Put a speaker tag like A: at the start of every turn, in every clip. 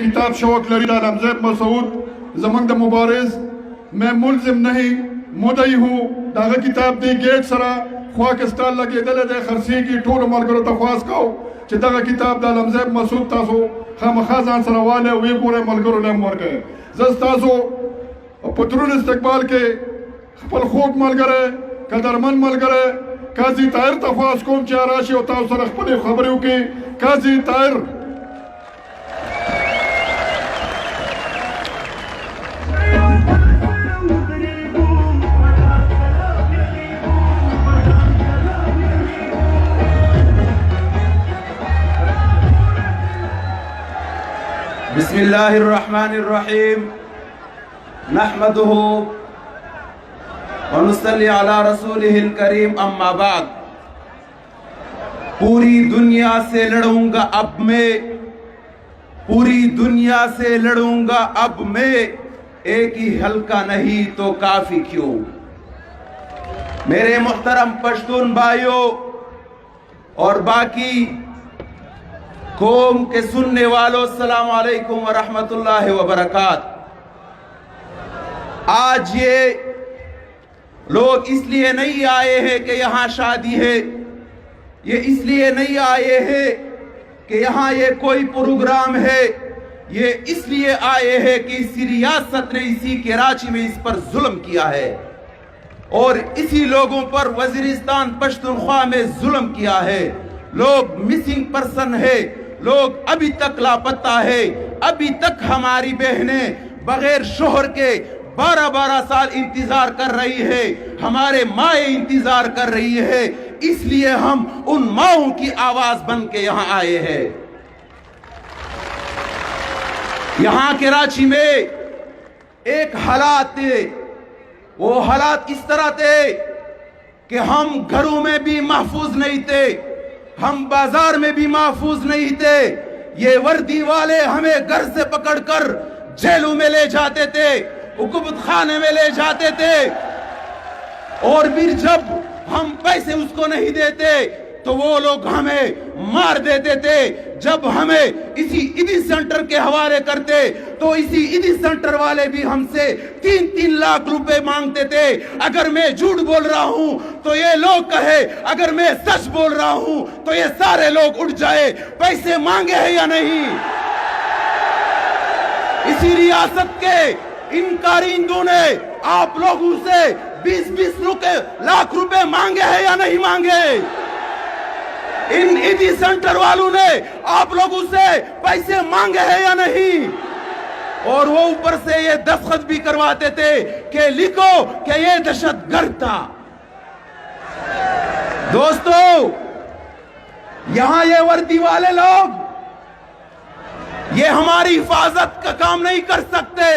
A: کتاب شوق لری علمزیب مسعود زمانگ دا مبارز میں ملزم نہیں مدعی ہوں داغا کتاب دی گیٹ سرا خواہ کستال لگے دلے دے خرسی کی ٹھول ملگرو تخواست کاؤ چی داغا کتاب دا علمزیب مسعود تاسو خام خازان سرا والے وی پورے ملگرو لیم ورگئے زز تاسو پترون استقبال کے خپل خوک ملگرے قدرمن ملگرے قاضی طاہر تخواست کوم چی آراشی و تاسو سر خپلی خبریو کی قاضی طاہر
B: بسم اللہ الرحمن الرحیم نحمده ونصلی علی رسولہ الکریم اما بعد پوری دنیا سے لڑوں گا اب میں پوری دنیا سے لڑوں گا اب میں ایک ہی حلقہ نہیں تو کافی کیوں میرے محترم پشتون بھائیوں اور باقی قوم کے سننے والوں السلام علیکم ورحمت اللہ وبرکاتہ آج یہ لوگ اس لیے نہیں آئے ہیں کہ یہاں شادی ہے یہ اس لیے نہیں آئے ہیں کہ یہاں یہ کوئی پروگرام ہے یہ اس لیے آئے ہیں کہ اسی ریاست نے اسی کراچی میں اس پر ظلم کیا ہے اور اسی لوگوں پر وزیرستان پشتونخوا میں ظلم کیا ہے لوگ مسنگ پرسن ہے لوگ ابھی تک لاپتہ ہے ابھی تک ہماری بہنیں بغیر شوہر کے 12 سال انتظار کر رہی ہے ہمارے مائیں انتظار کر رہی ہے اس لیے ہم ان ماؤں کی آواز بن کے یہاں آئے ہیں یہاں کراچی میں ایک حالات تھے وہ حالات اس طرح تھے کہ ہم گھروں میں بھی محفوظ نہیں تھے ہم بازار میں بھی محفوظ نہیں تھے یہ وردی والے ہمیں گھر سے پکڑ کر جیلوں میں لے جاتے تھے حکومت خانے میں لے جاتے تھے اور پھر جب ہم پیسے اس کو نہیں دیتے تو وہ لوگ ہمیں مار دیتے تھے جب ہمیں اسی ایڈی سینٹر کے حوالے کرتے تو اسی ایڈی سینٹر والے بھی ہم سے 3 لاکھ روپے مانگتے تھے اگر میں جھوٹ بول رہا ہوں تو یہ لوگ کہے اگر میں سچ بول رہا ہوں تو یہ سارے لوگ اٹھ جائے پیسے مانگے ہیں یا نہیں اسی ریاست کے ان کارندوں نے آپ لوگوں سے 20 لاکھ روپے مانگے ہیں یا نہیں مانگے ان ایڈی سینٹر والوں نے آپ لوگوں سے پیسے مانگے ہیں یا نہیں اور وہ اوپر سے یہ دستخط بھی کرواتے تھے کہ لکھو کہ یہ دہشت گرد تھا دوستو یہاں یہ وردی والے لوگ یہ ہماری حفاظت کا کام نہیں کر سکتے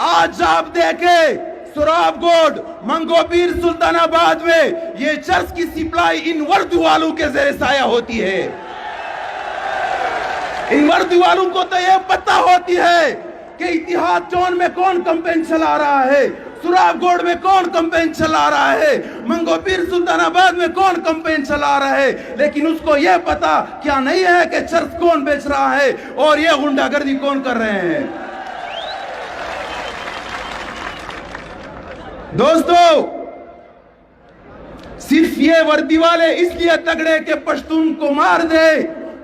B: آج آپ دیکھیں سراب گوڈ منگو پیر سلطان آباد میں یہ چرس کی سپلائی ان وردی والوں کے زیر سایہ ہوتی ہے ان وردی والوں کو تو یہ پتہ ہوتی ہے کہ اتحاد چون میں کون کمپین چلا رہا ہے سراب گوڈ میں کون کمپین چلا رہا ہے منگو پیر سلطان آباد میں کون کمپین چلا رہا ہے لیکن اس کو یہ پتہ کیا نہیں ہے کہ چرس کون بیچ رہا ہے اور یہ غنڈہ گردی کون کر رہے ہیں دوستو صرف یہ وردی والے اس لیے تگڑے کہ پشتون کو مار دے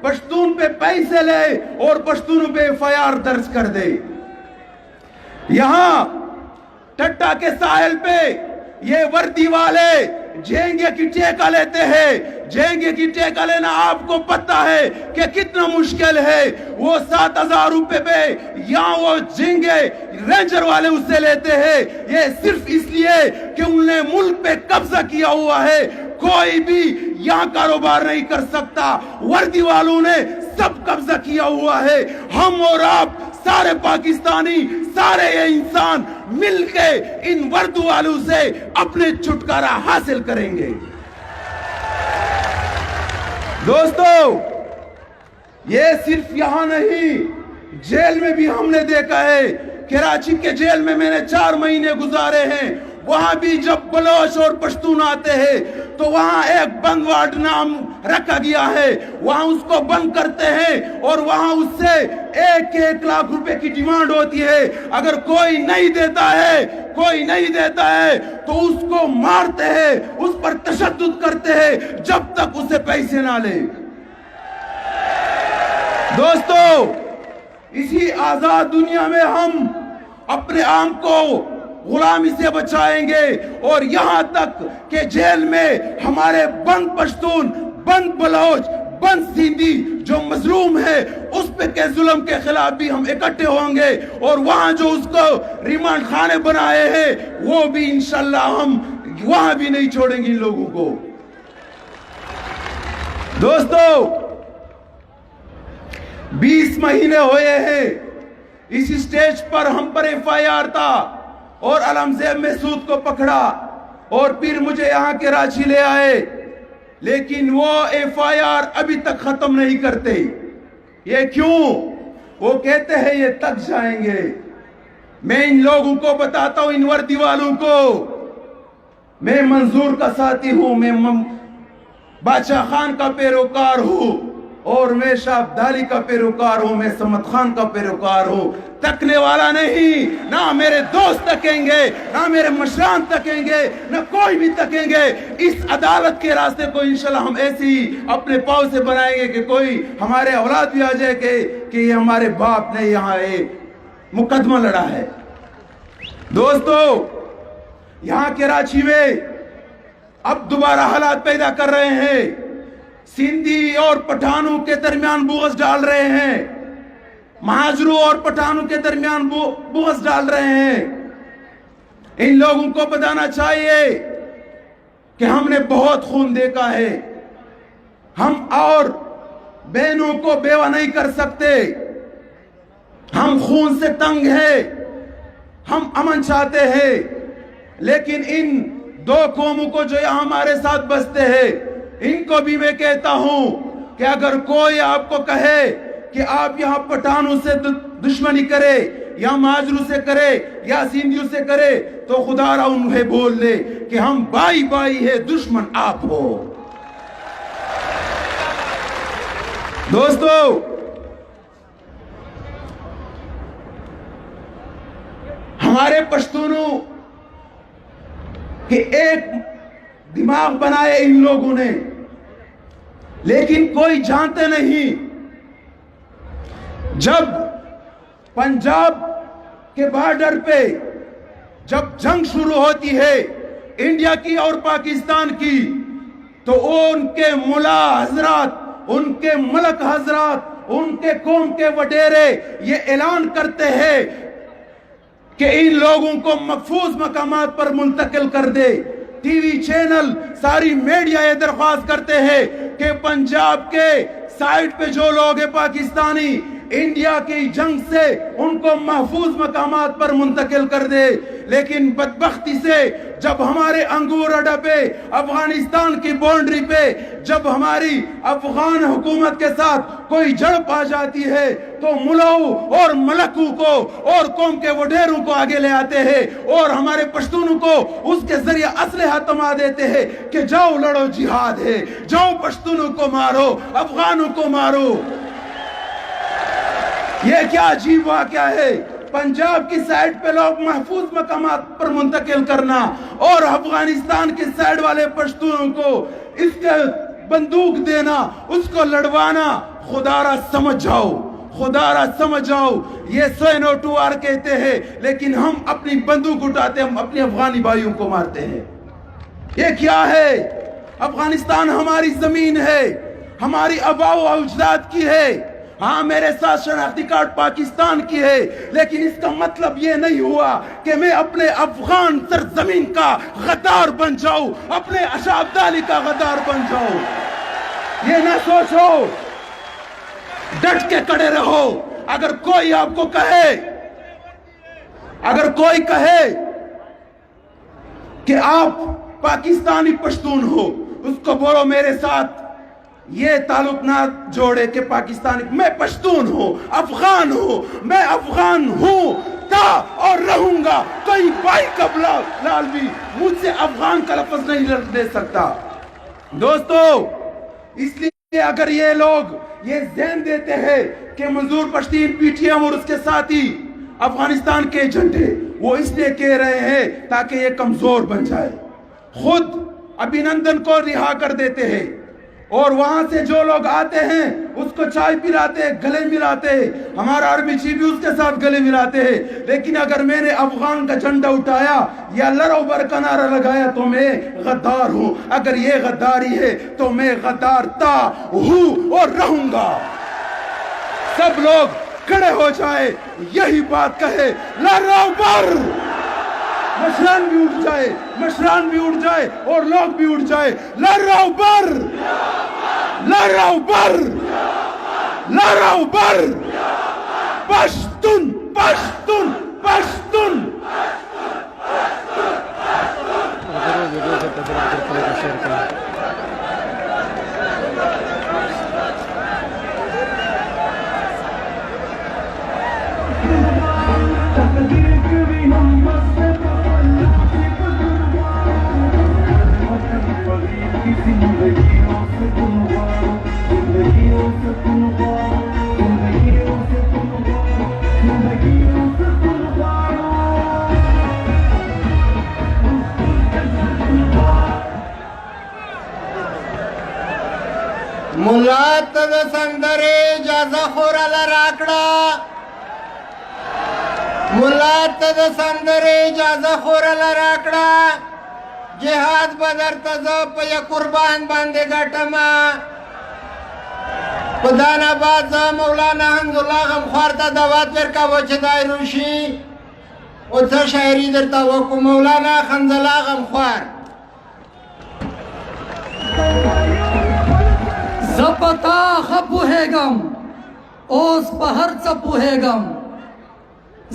B: پشتون پہ پیسے لے اور پشتون پہ FIR درج کر دے یہاں ٹٹا کے ساحل پہ یہ وردی والے جھینگے کی ٹیکہ لیتے ہیں جھینگے کی ٹیکہ لینا آپ کو پتہ ہے کہ کتنا مشکل ہے وہ 7,000 روپے پہ یہاں وہ جھینگے رینجر والے اس سے لیتے ہیں یہ صرف اس لیے کہ انہوں نے ملک پہ قبضہ کیا ہوا ہے کوئی بھی یہاں کاروبار نہیں کر سکتا وردی والوں نے سب قبضہ کیا ہوا ہے ہم اور آپ سارے پاکستانی سارے یہ انسان مل کے ان وردی والوں سے اپنے چھٹکارا حاصل کریں گے دوستو یہ صرف یہاں نہیں جیل میں بھی ہم نے دیکھا ہے کراچی کے جیل میں میں نے 4 مہینے گزارے ہیں وہاں بھی جب بلوچ اور پشتون آتے ہیں تو وہاں ایک بند وارڈ نام رکھا گیا ہے، وہاں اس کو بند کرتے ہیں اور وہاں اس سے 1 لاکھ روپے کی ڈیمانڈ ہوتی ہے۔ اگر کوئی نہیں دیتا ہے تو اس کو مارتے ہیں، اس پر تشدد کرتے ہیں جب تک اسے پیسے نہ لے۔ دوستو، اسی آزاد دنیا میں ہم اپنے عام کو غلامی سے بچائیں گے، اور یہاں تک کہ جیل میں ہمارے بند پشتون، بند بلوچ، بند سندھی جو مظلوم ہے اس پہ کے ظلم کے خلاف بھی ہم اکٹھے ہوں گے، اور وہاں جو اس کو ریمانڈ خانے بنائے ہیں وہ بھی انشاءاللہ ہم وہاں بھی نہیں چھوڑیں گے ان لوگوں کو۔ دوستو، 20 مہینے ہوئے ہیں اس سٹیج پر ہم پر FIR تھا اور علمزیب محسود کو پکڑا اور پھر مجھے یہاں کراچی لے آئے، لیکن وہ FIR ابھی تک ختم نہیں کرتے۔ یہ کیوں؟ وہ کہتے ہیں یہ تک جائیں گے۔ میں ان لوگوں کو بتاتا ہوں، ان وردی والوں کو، میں منظور کا ساتھی ہوں، میں بادشاہ خان کا پیروکار ہوں، اور میں شاہ عبدالی کا پیروکار ہوں، میں سمد خان کا پیروکار ہوں۔ تکنے والا نہیں، نہ میرے دوست تکیں گے، نہ میرے مشران تکیں گے، نہ کوئی بھی تکیں گے۔ اس عدالت کے راستے کو انشاءاللہ ہم ایسی اپنے پاؤں سے بنائیں گے کہ کوئی ہمارے اولاد بھی آ جائے کہ یہ ہمارے باپ نے یہاں مقدمہ لڑا ہے۔ دوستو، یہاں کراچی میں اب دوبارہ حالات پیدا کر رہے ہیں، سندھی اور پٹھانوں کے درمیان بغض ڈال رہے ہیں، مہاجروں اور پٹھانوں کے درمیان بغض ڈال رہے ہیں۔ ان لوگوں کو بتانا چاہیے کہ ہم نے بہت خون دیکھا ہے، ہم اور بہنوں کو بیوہ نہیں کر سکتے، ہم خون سے تنگ ہیں، ہم امن چاہتے ہیں، لیکن ان 2 قوموں کو جو یہاں ہمارے ساتھ بستے ہیں، ان کو بھی میں کہتا ہوں کہ اگر کوئی آپ کو کہے کہ آپ یہاں پٹھانوں سے دشمنی کرے یا مہاجروں سے کرے یا سندھیوں سے کرے تو خدا را انہیں بول لے کہ ہم بائی بائی ہے، دشمن آپ ہو۔ دوستو، ہمارے پشتونوں کہ ایک دماغ بنائے ان لوگوں نے، لیکن کوئی جانتے نہیں جب پنجاب کے بارڈر پہ جب جنگ شروع ہوتی ہے انڈیا کی اور پاکستان کی، تو ان کے ملا حضرات، ان کے ملک حضرات، ان کے قوم کے وڈیرے یہ اعلان کرتے ہیں کہ ان لوگوں کو محفوظ مقامات پر منتقل کر دے۔ ٹی وی چینل، ساری میڈیا یہ درخواست کرتے ہیں کہ پنجاب کے سائٹ پہ جو لوگ ہیں پاکستانی، انڈیا کی جنگ سے ان کو محفوظ مقامات پر منتقل کر دے۔ لیکن بدبختی سے جب ہمارے انگور اڈا پہ، افغانستان کی بونڈری پہ جب ہماری افغان حکومت کے ساتھ کوئی جڑپ آ جاتی ہے تو ملاؤ اور ملکوں کو اور قوم کے وڈیروں کو آگے لے آتے ہیں اور ہمارے پشتونوں کو اس کے ذریعے اسلحہ تما دیتے ہیں کہ جاؤ لڑو، جہاد ہے، جاؤ پشتونوں کو مارو، افغانوں کو مارو۔ یہ کیا عجیب واقعہ ہے؟ پنجاب کی سائٹ پہ لوگ محفوظ مقامات پر منتقل کرنا اور افغانستان کی سائٹ والے پشتونوں کو اس کے بندوق دینا، اس کو لڑوانا۔ خدا را سمجھ جاؤ، خدا را سمجھ جاؤ۔ یہ سینوٹوار کہتے ہیں لیکن ہم اپنی بندوق اٹھاتے، ہم اپنے افغانی بھائیوں کو مارتے ہیں۔ یہ کیا ہے؟ افغانستان ہماری زمین ہے، ہماری آباء و اجداد کی ہے۔ ہاں، میرے ساتھ شناختی کارڈ پاکستان کی ہے، لیکن اس کا مطلب یہ نہیں ہوا کہ میں اپنے افغان سرزمین کا غدار بن جاؤں، اپنے شاہ عبدالی کا غدار بن جاؤں۔ یہ نہ سوچو، ڈٹ کے کھڑے رہو۔ اگر کوئی آپ کو کہے، اگر کوئی کہے کہ آپ پاکستانی پشتون ہو، اس کو بولو میرے ساتھ یہ تعلق نہ جوڑے کہ پاکستانی، میں پشتون ہوں، افغان ہوں، میں افغان ہوں، تھا اور رہوں گا. کوئی بھائی قبلہ لال بھی مجھ سے افغان کا لفظ نہیں لے سکتا. دوستو اس لیے اگر یہ لوگ یہ ذہن دیتے ہیں کہ منظور پشتین پی ٹی ایم اور اس کے ساتھی افغانستان کے ایجنٹ ہیں، وہ اس لیے کہہ رہے ہیں تاکہ یہ کمزور بن جائے. خود ابھینندن کو رہا کر دیتے ہیں اور وہاں سے جو لوگ آتے ہیں اس کو چائے پلاتے ہیں، گلے ملاتے ہیں. ہمارا عربی چیف بھی اس کے ساتھ گلے ملاتے ہیں. لیکن اگر میں نے افغان کا جھنڈا اٹھایا یا لڑو بر کا نعرہ لگایا تو میں غدار ہوں. اگر یہ غداری ہے تو میں غدار تھا، ہوں اور رہوں گا. سب لوگ کھڑے ہو جائے، یہی بات کہے، لڑو بر. مشران بھی اٹھ جائے، مشران بھی اٹھ جائے اور لوگ بھی اٹھ جائے. لڑو بر، لڑو بر، لڑو بر. پشتون، پشتون، پشتون.
C: ملا ته د سندرې اجازه خو راله راکړه، ملا ته د سندرې اجازه خو راله راکړه. جهاد به درته زه په یو قربان باندې ګټمه. په دان آباد زه مولانا حمدالله غمخوار ته دعوت ورکوه چې دی روشي او څه شاعري درته وکړو. مولانا حمدالله غمخوار
D: زپتا خپوهیگم اوس په هر څه پوهیگم.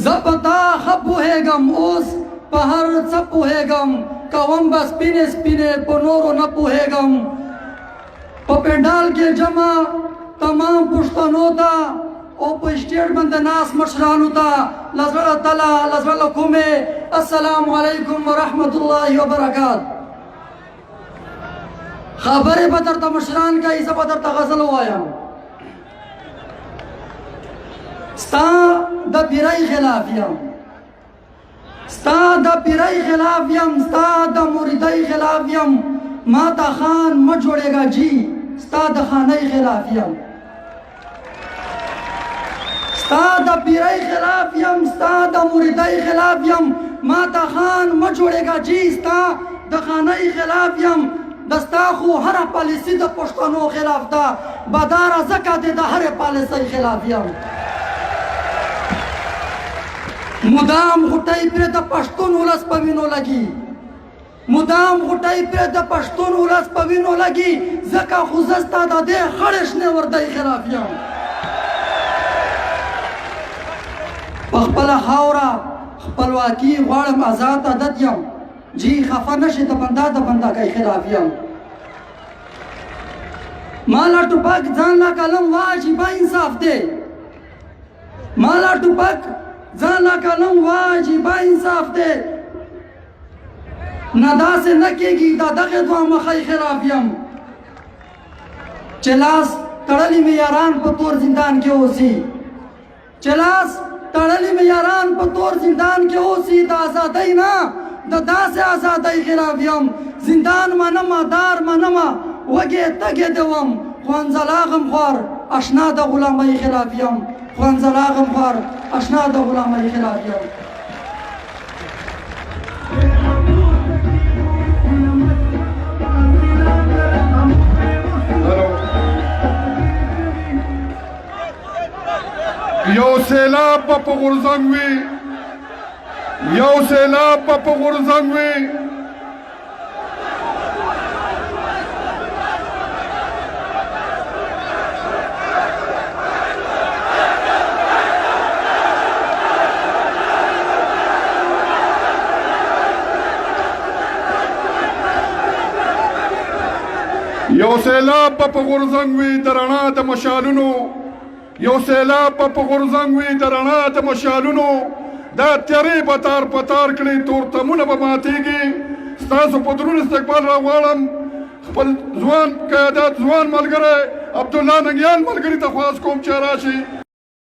D: زپتا خپوهیگم اوس په هر څه پوهیگم. کوم به سپینې سپینې په نورو نه پوهیگم. په پنډال کې جمع تمام پښتنو ته او په سټیج باندې ناست مشرانو ته له زړه تله له زړه کومې السلام علیکم ورحمت الله وبرکات. خبرې به درته مشران کوي، زه به درته غزل ووایم. ستا د پیرۍ خلاف یم، ستا د پیرۍ خلاف یم، ستا د مریدۍ خلاف یم. ما ته خان مه جوړېږه جي، ستا د خانۍ خلاف یم. ستا د پیرۍ خلاف یم، ستا د مریدۍ خلاف یم. ما ته خان مه جوړېږه جي، ستا د خانۍ خلاف یم. دستا خو هر پالیسی د پښتنو خلاف ده، بداره ځکه د هر پالیسی خلاف یم. مدام غټۍ پرې د پښتون ولس په وینو لګي، مدام غټۍ پرې د پښتون ولس په وینو لګي. ځکه خو زه ستا د دې خړې شنې وردۍ خلاف یم. په خپله خاوره خپلواکي غواړم، آزاد عادت یم. جی خفه نشي د بندګۍ خلاف یم. مالا ټوپک ځان لا قلم واجب انصاف دی، مالا ټوپک ځان لا قلم واجب انصاف دی. نه داسې نه کېږي د دغې دوه مخۍ خلاف یم. چې لاس تړلي مې یاران په تور زندان کې اوسي، چې لاس تړلي مې یاران په تور زندان کې اوسي. د ازادۍ نه د داسې ازادۍ خلاف یم. زندان منمه، دار منمه، وږې تږې دې وم. خو انزلا غمخوار اشنا د غلامۍ خلاف یم، خو انزلا غمخوار اشنا د غلامۍ خلاف یم.
A: یو سیلاب به په غورځنګ وي، یو سیلاب به په غورځنګ وي. یو سیلاب به په غورځنګ وي د رڼا د مشالونو، یو سیلاب به په غورځنګ وي د رڼا د مشالونو. دا تیارې به تار په تار کړي تورتمونه به ماتېږي ستاسو په درون استقبال راغواړم خپل ځوان قیادت ځوان ملګری عبدالله ننګیال ملګري ته خواست کوم چې راشي